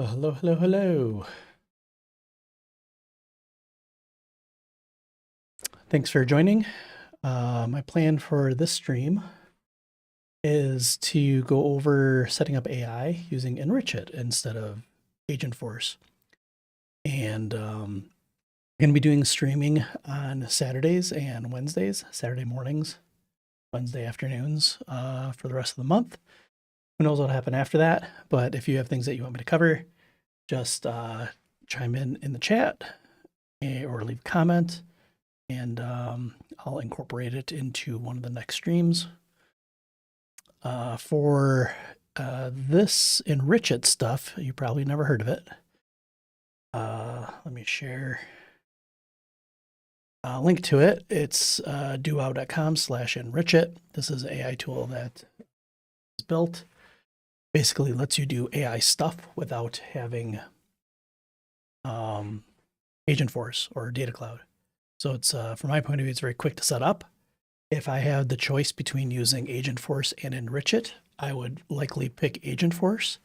Hello, hello, hello. Thanks for joining. My plan for this stream is to go over setting up AI using Enrich It instead of Agentforce. And I'm going to be doing streaming on Saturdays and Wednesdays, Saturday mornings, Wednesday afternoons for the rest of the month. Who knows what'll happen after that, but if you have things that you want me to cover, just chime in the chat or leave a comment, and I'll incorporate it into one of the next streams. For this Enrich It stuff, you probably never heard of it. Let me share a link to it. It's duo.com/enrichit. This is an AI tool that is built. Basically lets you do AI stuff without having Agentforce or Data Cloud. So it's, from my point of view, it's very quick to set up. If I had the choice between using Agentforce and Enrich It, I would likely pick Agentforce.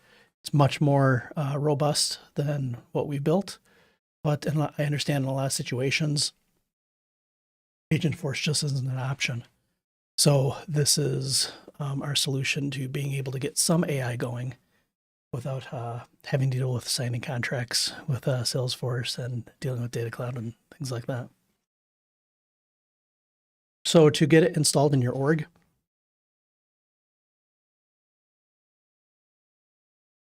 It's much more robust than what we built, but I understand in a lot of situations, Agentforce just isn't an option. So this is our solution to being able to get some AI going without having to deal with signing contracts with Salesforce and dealing with Data Cloud and things like that. So to get it installed in your org,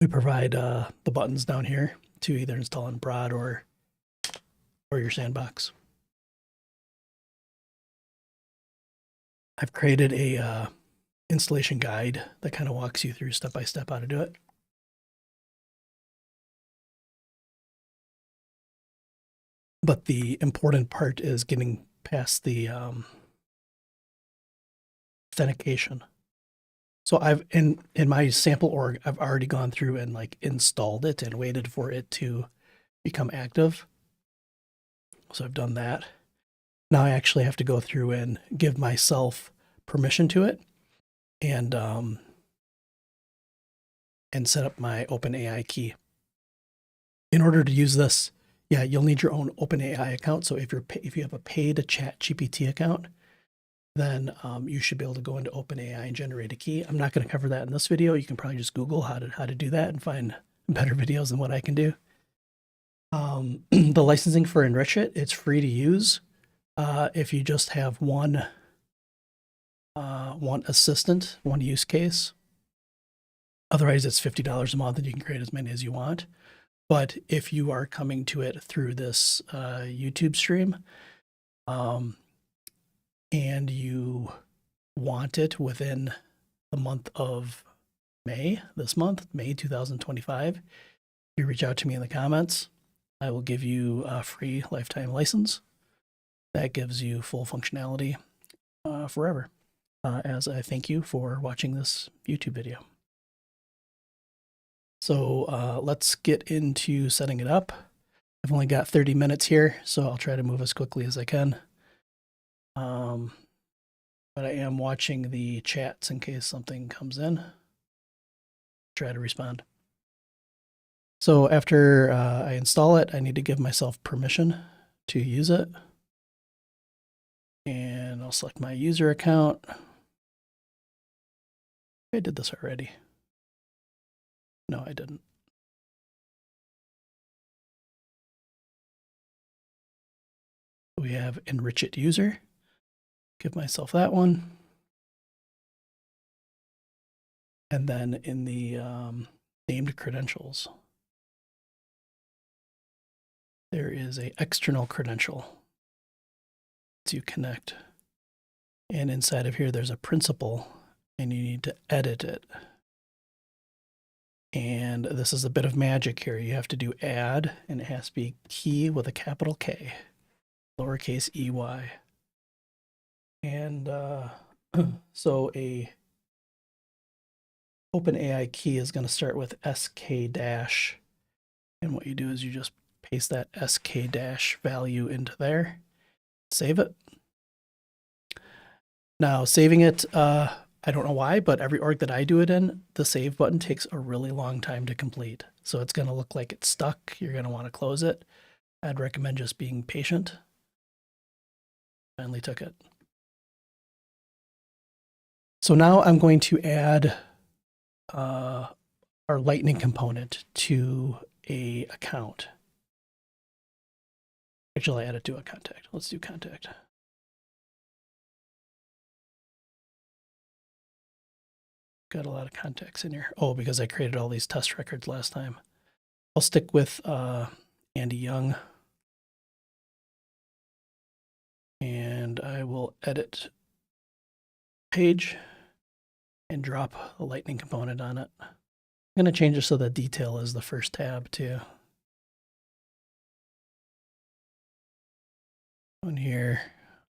we provide the buttons down here to either install in prod or your sandbox. I've created a installation guide that kind of walks you through step by step how to do it. But the important part is getting past the authentication. So I've in my sample org, I've already gone through and like installed it and waited for it to become active. So I've done that. Now I actually have to go through and give myself permission to it and set up my OpenAI key. In order to use this, yeah, you'll need your own OpenAI account. So if you have a paid ChatGPT account, then you should be able to go into OpenAI and generate a key. I'm not going to cover that in this video. You can probably just Google how to do that and find better videos than what I can do. The licensing for Enrich It, it's free to use if you just have one assistant, one use case. Otherwise, it's $50 a month and you can create as many as you want. But if you are coming to it through this YouTube stream, and you want it within the month of May, this month, May 2025, you reach out to me in the comments. I will give you a free lifetime license. That gives you full functionality forever, as a thank you for watching this YouTube video. So let's get into setting it up. I've only got 30 minutes here, so I'll try to move as quickly as I can. But I am watching the chats in case something comes in. Try to respond. So after I install it, I need to give myself permission to use it. And I'll select my user account. I did this already. No, I didn't. We have Enrich It user. Give myself that one. And then in the named credentials, there is an external credential to connect. And inside of here, there's a principal, and you need to edit it. And this is a bit of magic here. You have to do add, and it has to be key with a capital K, lowercase ey. And so a OpenAI key is going to start with SK dash. And what you do is you just paste that SK dash value into there, save it. Now saving it, I don't know why, but every org that I do it in, the save button takes a really long time to complete. So it's going to look like it's stuck. You're going to want to close it. I'd recommend just being patient. Finally took it. So now I'm going to add our Lightning component to a account. Actually, I added to a contact. Let's do contact. Got a lot of contacts in here. Oh, because I created all these test records last time. I'll stick with Andy Young. And I will edit page and drop a Lightning component on it. I'm going to change it so that detail is the first tab too. On here,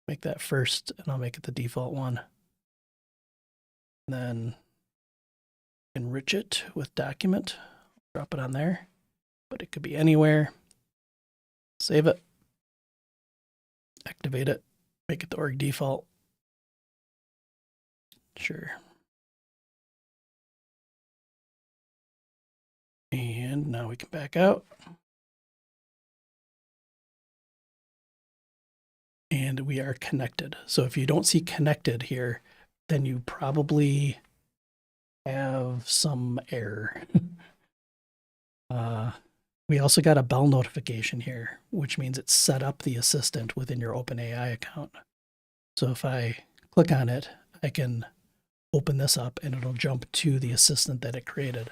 make that first, and I'll make it the default one. And then enrich it with document, drop it on there, but it could be anywhere. Save it, activate it, make it the org default. Sure. And now we can back out. And we are connected. So if you don't see connected here, then you probably have some error. We also got a bell notification here, which means it's set up the assistant within your OpenAI account. So if I click on it, I can open this up and it'll jump to the assistant that it created.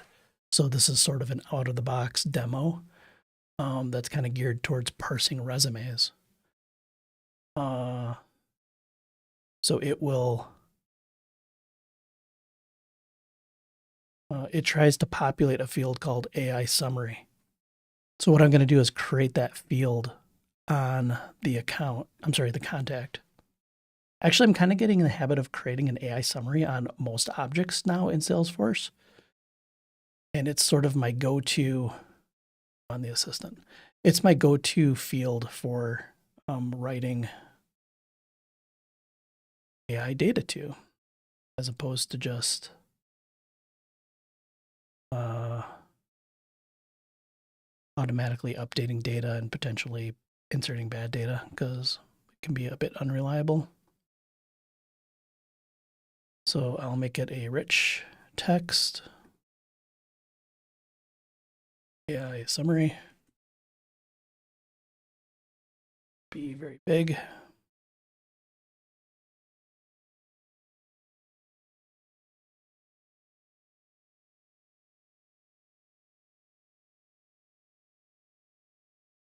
So this is sort of an out-of-the-box demo that's kind of geared towards parsing resumes. So it will, it tries to populate a field called AI summary. So what I'm going to do is create that field on the account. I'm sorry, the contact. Actually, I'm kind of getting in the habit of creating an AI summary on most objects now in Salesforce. And it's sort of my go-to on the assistant. It's my go-to field for writing AI data to, as opposed to just automatically updating data and potentially inserting bad data, because it can be a bit unreliable. So I'll make it a rich text AI summary. Be very big.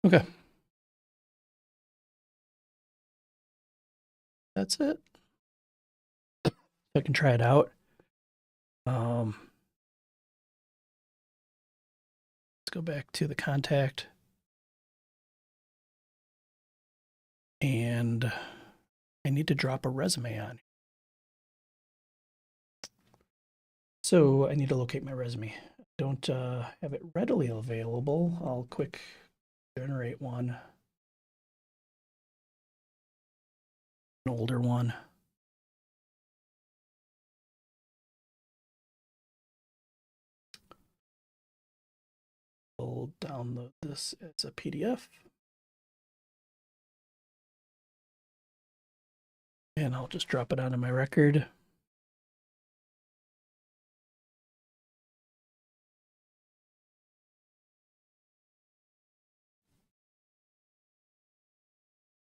Okay. That's it. I can try it out. Let's go back to the contact. And I need to drop a resume on. So I need to locate my resume. Don't have it readily available. I'll quick generate one. An older one. I'll download this as a PDF. And I'll just drop it onto my record.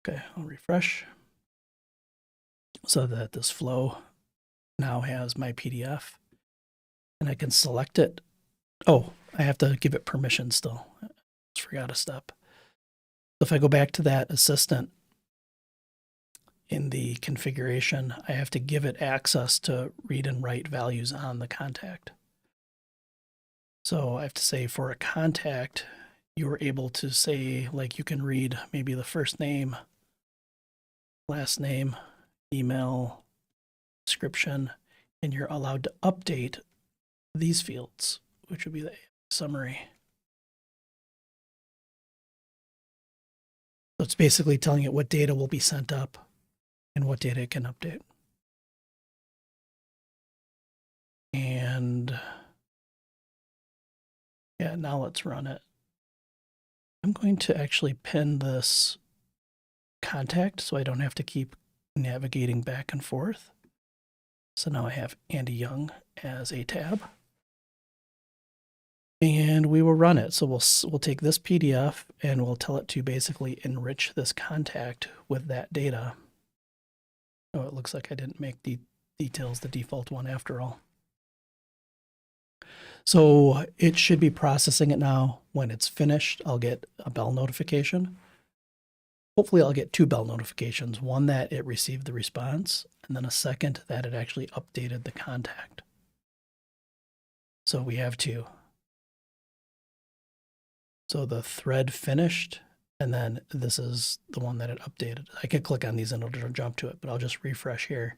Okay, I'll refresh so that this flow now has my PDF. And I can select it. Oh, I have to give it permission still. I just forgot a step. So if I go back to that assistant in the configuration, I have to give it access to read and write values on the contact. So I have to say for a contact, you're able to say, like, you can read maybe the first name, last name, email, description, and you're allowed to update these fields, which would be the summary. So it's basically telling it what data will be sent up and what data it can update. And yeah, now let's run it. I'm going to actually pin this contact so I don't have to keep navigating back and forth. So now I have Andy Young as a tab. And we will run it. So we'll take this PDF and we'll tell it to basically enrich this contact with that data. Oh, it looks like I didn't make the details the default one after all. So it should be processing it now. When it's finished, I'll get a bell notification. Hopefully I'll get 2 bell notifications. One that it received the response, and then a second that it actually updated the contact. So we have 2. So the thread finished, and then this is the one that it updated. I could click on these and it'll jump to it, but I'll just refresh here.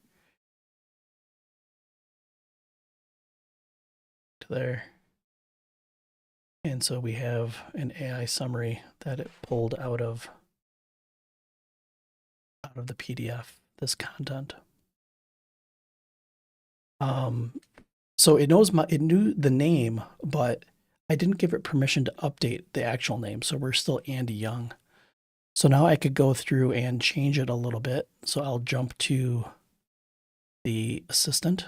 To there. And so we have an AI summary that it pulled out of the PDF, this content. So it knew the name, but I didn't give it permission to update the actual name. So we're still Andy Young. So now I could go through and change it a little bit. So I'll jump to the assistant.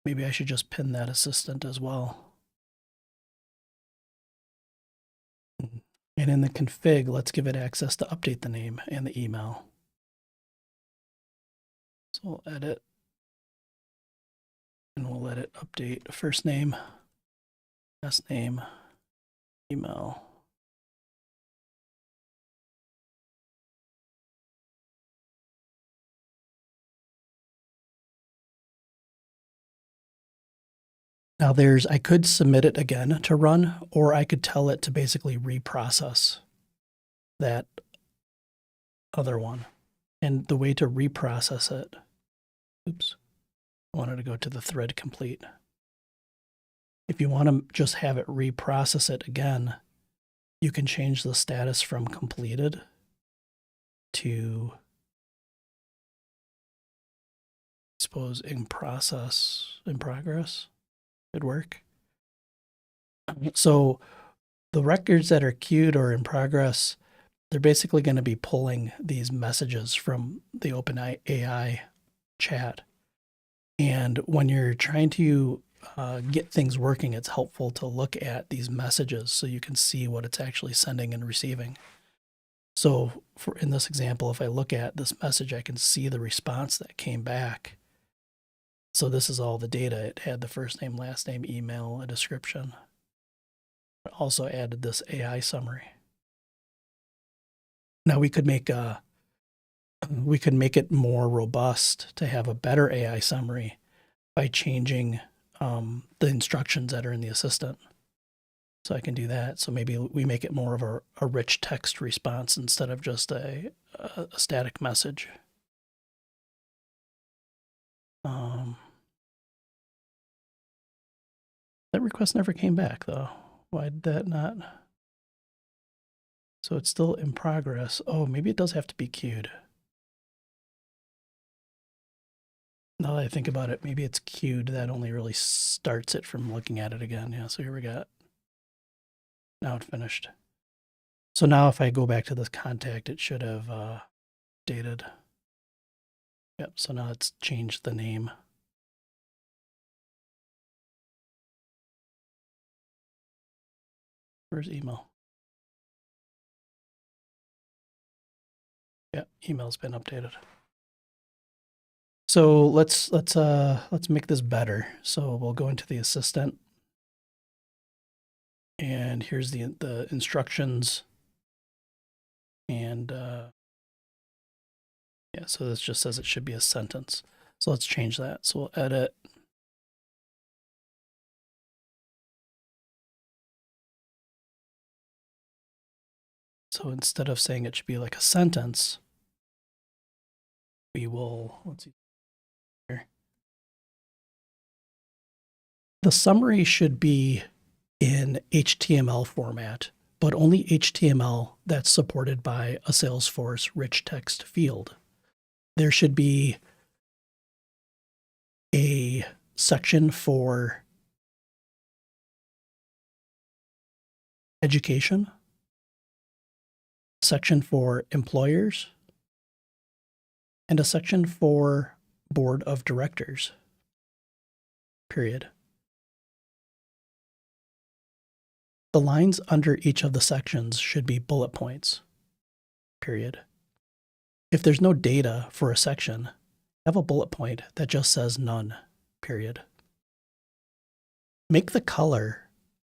Maybe I should just pin that assistant as well. And in the config, let's give it access to update the name and the email. So we'll edit and we'll let it update first name, last name, email. Now I could submit it again to run, or I could tell it to basically reprocess that other one. And the way to reprocess it, oops, I wanted to go to the thread complete. If you want to just have it reprocess it again, you can change the status from completed to, I suppose, in progress. Could work. So the records that are queued or in progress, they're basically going to be pulling these messages from the OpenAI chat. And when you're trying to get things working, it's helpful to look at these messages so you can see what it's actually sending and receiving. So in this example, if I look at this message, I can see the response that came back. So this is all the data. It had the first name, last name, email, a description. It also added this AI summary. Now we could make it more robust to have a better AI summary by changing the instructions that are in the assistant. So I can do that. So maybe we make it more of a rich text response instead of just a static message. That request never came back, though. Why did that not? So it's still in progress. Oh, maybe it does have to be queued. Now that I think about it, maybe it's queued. That only really starts it from looking at it again. Yeah, so here we got. Now it finished. So now if I go back to this contact, it should have dated. Yep, so now it's changed the name. Where's email? Yeah, email's been updated. So let's make this better. So we'll go into the assistant. And here's the instructions. And yeah, so this just says it should be a sentence. So let's change that. So we'll edit. So instead of saying it should be like a sentence, we will, let's see here. The summary should be in HTML format, but only HTML that's supported by a Salesforce rich text field. There should be a section for education, section for employers, and a section for board of directors, period. The lines under each of the sections should be bullet points, period. If there's no data for a section, have a bullet point that just says none, period. Make the color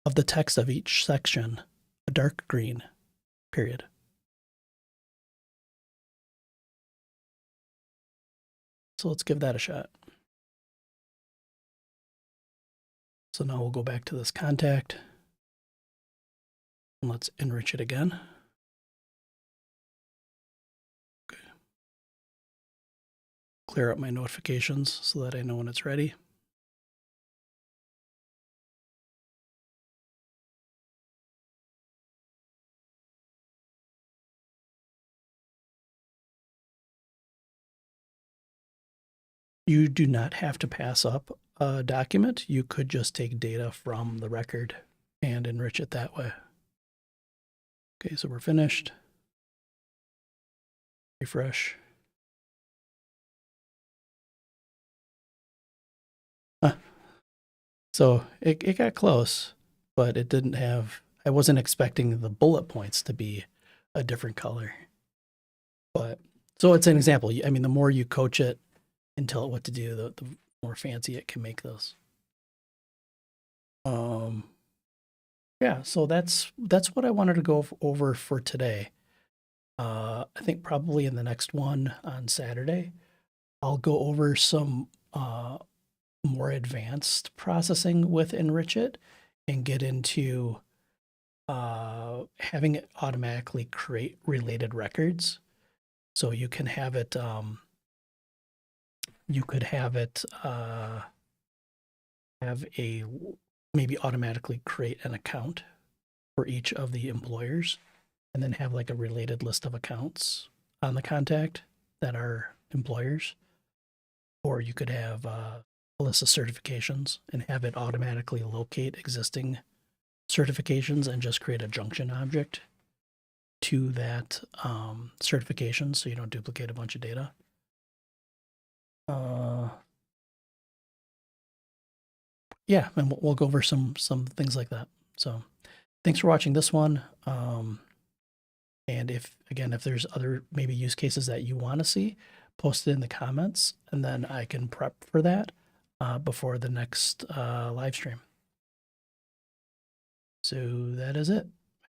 of the text of each section a dark green, period. So let's give that a shot. So now we'll go back to this contact and let's enrich it again. Okay. Clear up my notifications so that I know when it's ready. You do not have to pass up a document. You could just take data from the record and enrich it that way. Okay, so we're finished. Refresh. So it got close, but it didn't have, I wasn't expecting the bullet points to be a different color. But, so it's an example. I mean, the more you coach it and tell it what to do, the more fancy it can make those. Yeah, so that's what I wanted to go over for today. I think probably in the next one on Saturday, I'll go over some more advanced processing with Enrich It and get into having it automatically create related records. So you can have it, you could have it have a maybe automatically create an account for each of the employers and then have like a related list of accounts on the contact that are employers. Or you could have a list of certifications and have it automatically locate existing certifications and just create a junction object to that certification so you don't duplicate a bunch of data. Yeah, and we'll go over some things like that. So thanks for watching this one. And if there's other maybe use cases that you want to see, post it in the comments, and then I can prep for that before the next live stream. So that is it.